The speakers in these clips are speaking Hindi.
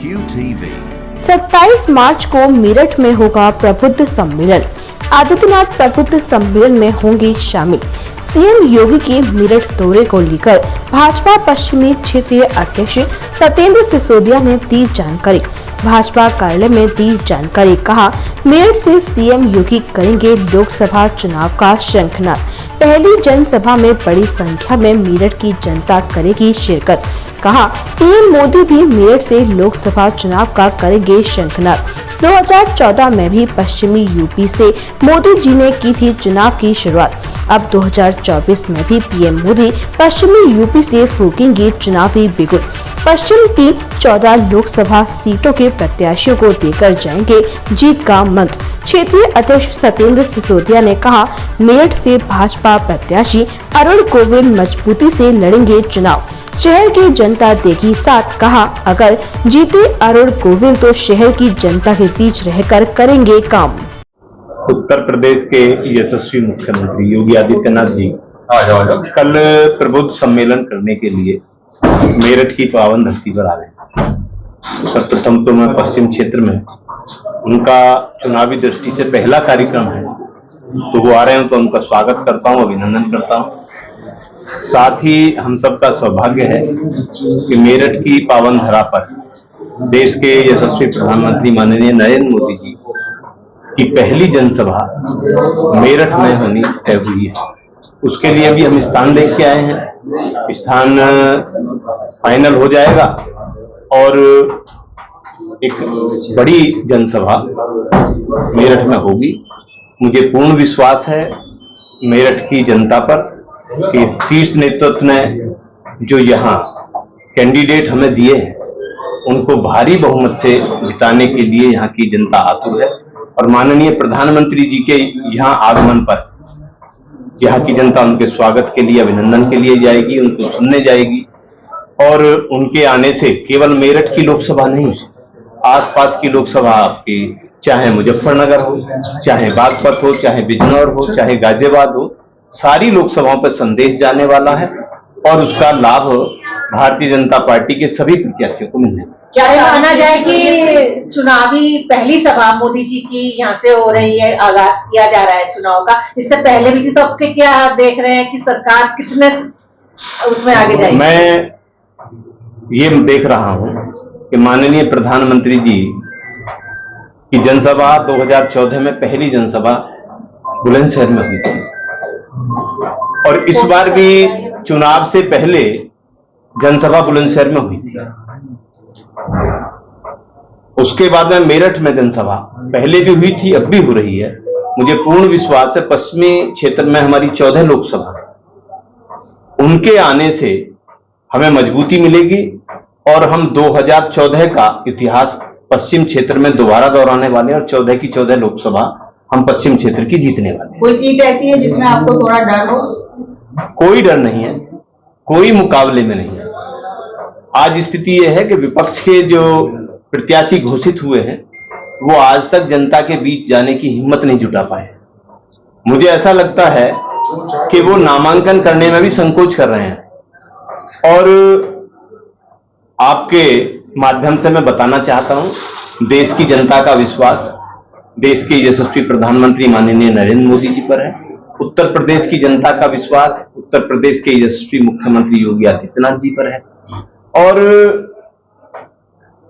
QTV। 27 मार्च को मेरठ में होगा प्रबुद्ध सम्मेलन। आदित्यनाथ प्रबुद्ध सम्मेलन में होंगे शामिल। सीएम योगी के मेरठ दौरे को लेकर भाजपा पश्चिमी क्षेत्रीय अध्यक्ष सत्येंद्र सिसोदिया ने दी जानकारी। भाजपा कार्यालय में दी जानकारी, कहा मेरठ से सीएम योगी करेंगे लोकसभा चुनाव का शंखनाद। पहली जनसभा में बड़ी संख्या में मेरठ की जनता करेगी शिरकत। कहा पीएम मोदी भी मेरठ से लोकसभा चुनाव का करेंगे शंखनाद। 2014 में भी पश्चिमी यूपी से मोदी जी ने की थी चुनाव की शुरुआत। अब 2024 में भी पीएम मोदी पश्चिमी यूपी से फूकेंगे चुनावी बिगुल। पश्चिम की 14 लोकसभा सीटों के प्रत्याशियों को देकर जाएंगे जीत का मंत्र। क्षेत्रीय अध्यक्ष सत्येंद्र सिसोदिया ने कहा मेरठ से भाजपा प्रत्याशी अरुण गोविल मजबूती से लड़ेंगे चुनाव। शहर की जनता देगी साथ। कहा अगर जीते अरुण गोविल तो शहर की जनता के बीच रहकर करेंगे काम। उत्तर प्रदेश के यशस्वी मुख्यमंत्री योगी आदित्यनाथ जी कल प्रबुद्ध सम्मेलन करने के लिए मेरठ की पावन धरती पर आ रहे हैं। सर्वप्रथम तो मैं पश्चिम क्षेत्र में उनका चुनावी दृष्टि से पहला कार्यक्रम है, तो वो आ रहे हैं तो उनका स्वागत करता हूं, अभिनंदन करता हूं। साथ ही हम सबका सौभाग्य है कि मेरठ की पावन धरा पर देश के यशस्वी प्रधानमंत्री माननीय नरेंद्र मोदी जी की पहली जनसभा मेरठ में होनी तय हुई है। उसके लिए भी हम स्थान देख के आए हैं। स्थान फाइनल हो जाएगा और एक बड़ी जनसभा मेरठ में होगी। मुझे पूर्ण विश्वास है मेरठ की जनता पर कि शीर्ष नेतृत्व ने जो यहाँ कैंडिडेट हमें दिए हैं उनको भारी बहुमत से जिताने के लिए यहाँ की जनता आतुर है। और माननीय प्रधानमंत्री जी के यहाँ आगमन पर यहाँ की जनता उनके स्वागत के लिए, अभिनंदन के लिए जाएगी, उनको सुनने जाएगी। और उनके आने से केवल मेरठ की लोकसभा नहीं, आसपास की लोकसभा आपकी, चाहे मुजफ्फरनगर हो, चाहे बागपत हो, चाहे बिजनौर हो, चाहे गाजियाबाद हो, सारी लोकसभाओं पर संदेश जाने वाला है और उसका लाभ भारतीय जनता पार्टी के सभी प्रत्याशियों को मिलने। क्या माना जाए कि चुनावी पहली सभा मोदी जी की यहाँ से हो रही है, आगाज किया जा रहा है चुनाव का। इससे पहले भी थी, तो आपके क्या देख रहे हैं कि सरकार कितने उसमें आगे जाएगी? मैं ये देख रहा हूं कि माननीय प्रधानमंत्री जी की जनसभा 2014 में पहली जनसभा बुलंदशहर में हुई थी और इस बार भी चुनाव से पहले जनसभा बुलंदशहर में हुई थी। उसके बाद में मेरठ में जनसभा पहले भी हुई थी, अब भी हो रही है। मुझे पूर्ण विश्वास है पश्चिमी क्षेत्र में हमारी 14 लोकसभा है, उनके आने से हमें मजबूती मिलेगी और हम 2014 का इतिहास पश्चिम क्षेत्र में दोबारा दोहराने वाले हैं और 14 की 14 लोकसभा हम पश्चिम क्षेत्र की जीतने वाले हैं। कोई सीट ऐसी है जिसमें आपको थोड़ा डर हो? कोई डर नहीं है, कोई मुकाबले में नहीं है। आज स्थिति यह है कि विपक्ष के जो प्रत्याशी घोषित हुए हैं वो आज तक जनता के बीच जाने की हिम्मत नहीं जुटा पाए। मुझे ऐसा लगता है कि वो नामांकन करने में भी संकोच कर रहे हैं। और आपके माध्यम से मैं बताना चाहता हूं, देश की जनता का विश्वास देश के यशस्वी प्रधानमंत्री माननीय नरेंद्र मोदी जी पर है। उत्तर प्रदेश की जनता का विश्वास उत्तर प्रदेश के यशस्वी मुख्यमंत्री योगी आदित्यनाथ जी पर है। और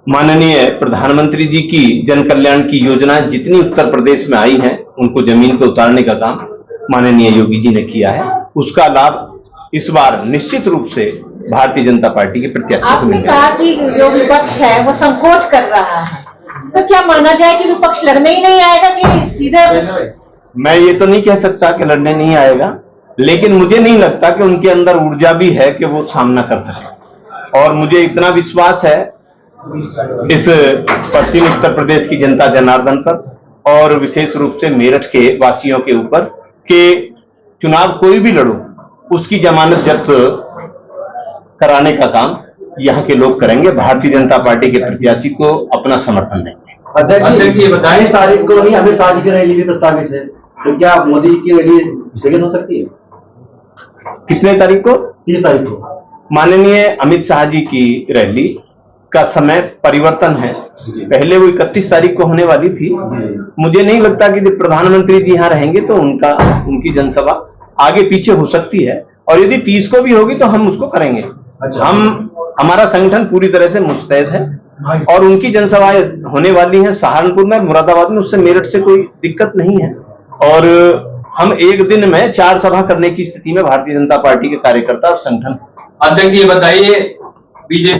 माननीय प्रधानमंत्री जी की जन कल्याण की योजनाएं जितनी उत्तर प्रदेश में आई हैं उनको जमीन पर उतारने का काम माननीय योगी जी ने किया है। उसका लाभ इस बार निश्चित रूप से भारतीय जनता पार्टी के प्रत्याशियों को मिलेगा। आपने कहा कि जो विपक्ष है वो संकोच कर रहा है, तो क्या माना जाए कि विपक्ष लड़ने ही नहीं आएगा कि सीधे? मैं ये तो नहीं कह सकता कि लड़ने नहीं आएगा, लेकिन मुझे नहीं लगता कि उनके अंदर ऊर्जा भी है कि वो सामना कर सके। और मुझे इतना विश्वास है इस पश्चिम उत्तर प्रदेश की जनता जनार्दन पर और विशेष रूप से मेरठ के वासियों के ऊपर कि चुनाव कोई भी लड़ो उसकी जमानत जब्त कराने का काम यहाँ के लोग करेंगे। भारतीय जनता पार्टी के प्रत्याशी को अपना समर्थन देंगे। अध्यक्ष जी, 22 तारीख को ही अमित शाह जी की रैली भी प्रस्तावित है, तो क्या मोदी की रैली स्थगित हो सकती है? कितने तारीख को? 30 तारीख को माननीय अमित शाह जी की रैली का समय परिवर्तन है। पहले वो 31 तारीख को होने वाली थी। मुझे नहीं लगता कि जब प्रधानमंत्री जी यहाँ रहेंगे तो उनकी जनसभा आगे पीछे हो सकती है, और यदि 30 को भी होगी तो हम उसको करेंगे। अच्छा। हमारा संगठन पूरी तरह से मुस्तैद है, और उनकी जनसभाएं होने वाली हैं सहारनपुर में, मुरादाबाद में, उससे मेरठ से कोई दिक्कत नहीं है। और हम एक दिन में 4 सभा करने की स्थिति में भारतीय जनता पार्टी के कार्यकर्ता और संगठन। अध्यक्ष ये बताइए, बीजेपी